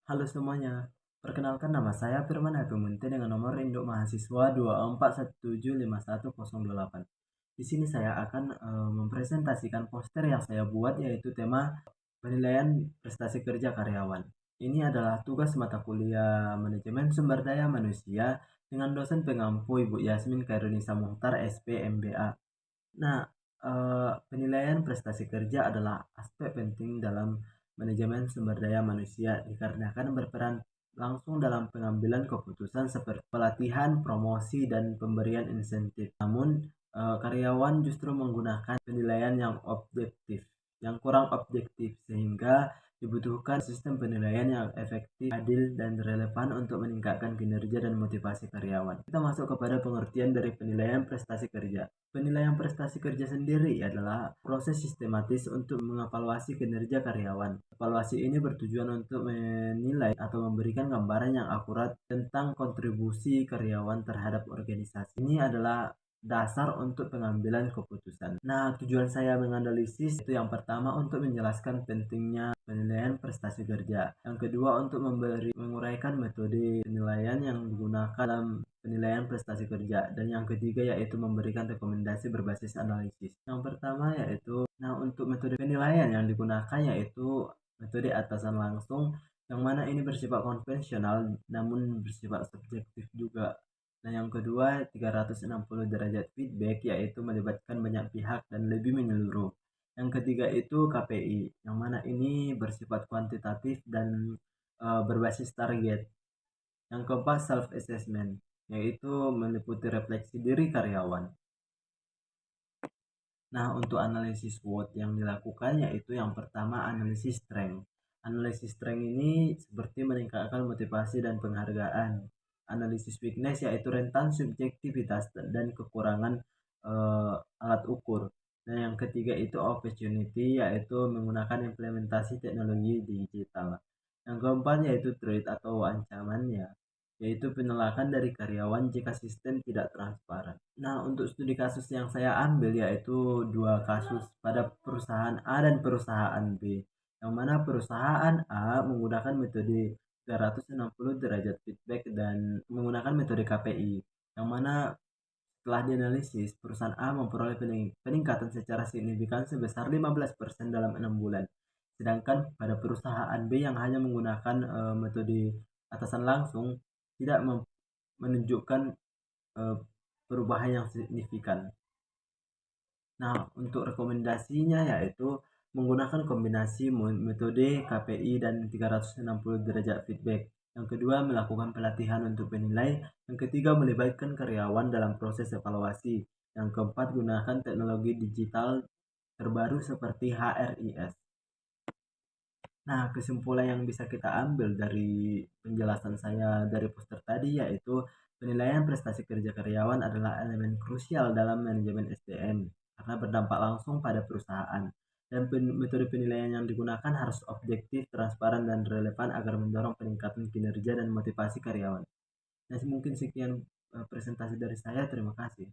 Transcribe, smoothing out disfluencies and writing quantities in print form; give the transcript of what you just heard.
Halo semuanya, perkenalkan nama saya Firman Habimunte dengan nomor induk mahasiswa 24175108. Di sini saya akan mempresentasikan poster yang saya buat yaitu tema penilaian prestasi kerja karyawan. Ini adalah tugas mata kuliah Manajemen Sumber Daya Manusia dengan dosen pengampu Ibu Yasmin Kairunisa Muhtar SP MBA. Nah, penilaian prestasi kerja adalah aspek penting dalam manajemen sumber daya manusia dikarenakan berperan langsung dalam pengambilan keputusan seperti pelatihan, promosi, dan pemberian insentif. Namun, karyawan justru menggunakan penilaian yang kurang objektif, sehingga dibutuhkan sistem penilaian yang efektif, adil, dan relevan untuk meningkatkan kinerja dan motivasi karyawan. Kita masuk kepada pengertian dari penilaian prestasi kerja. Penilaian prestasi kerja sendiri adalah proses sistematis untuk mengevaluasi kinerja karyawan. Evaluasi ini bertujuan untuk menilai atau memberikan gambaran yang akurat tentang kontribusi karyawan terhadap organisasi. Ini adalah dasar untuk pengambilan keputusan. Nah, tujuan saya menganalisis itu yang pertama untuk menjelaskan pentingnya penilaian prestasi kerja. Yang kedua untuk menguraikan metode penilaian yang digunakan dalam penilaian prestasi kerja. Dan yang ketiga yaitu memberikan rekomendasi berbasis analisis. Yang pertama yaitu, untuk metode penilaian yang digunakan yaitu metode atasan langsung, yang mana ini bersifat konvensional namun bersifat subjektif juga. Nah, yang kedua 360 derajat feedback yaitu melibatkan banyak pihak dan lebih menyeluruh. Yang ketiga itu KPI, yang mana ini bersifat kuantitatif dan berbasis target. Yang keempat self assessment, yaitu meliputi refleksi diri karyawan. Nah, untuk analisis SWOT yang dilakukan yaitu yang pertama analisis strength. Analisis strength ini seperti meningkatkan motivasi dan penghargaan. Analisis weakness yaitu rentan subjektivitas dan kekurangan alat ukur. Nah, yang ketiga itu opportunity yaitu menggunakan implementasi teknologi digital. Yang keempat yaitu threat atau ancamannya, yaitu penolakan dari karyawan jika sistem tidak transparan. Nah, untuk studi kasus yang saya ambil yaitu dua kasus pada perusahaan A dan perusahaan B. Yang mana perusahaan A menggunakan metode 360 derajat feedback dan menggunakan metode KPI. Yang mana setelah dianalisis, perusahaan A memperoleh peningkatan secara signifikan sebesar 15% dalam 6 bulan. Sedangkan pada perusahaan B yang hanya menggunakan metode atasan langsung tidak menunjukkan eh, perubahan yang signifikan. Nah, untuk rekomendasinya yaitu menggunakan kombinasi metode KPI dan 360 derajat feedback. Yang kedua, melakukan pelatihan untuk penilai. Yang ketiga, melibatkan karyawan dalam proses evaluasi. Yang keempat, gunakan teknologi digital terbaru seperti HRIS. Nah, kesimpulan yang bisa kita ambil dari penjelasan saya dari poster tadi yaitu penilaian prestasi kerja karyawan adalah elemen krusial dalam manajemen SDM karena berdampak langsung pada perusahaan. Dan metode penilaian yang digunakan harus objektif, transparan, dan relevan agar mendorong peningkatan kinerja dan motivasi karyawan. Nah, mungkin sekian presentasi dari saya. Terima kasih.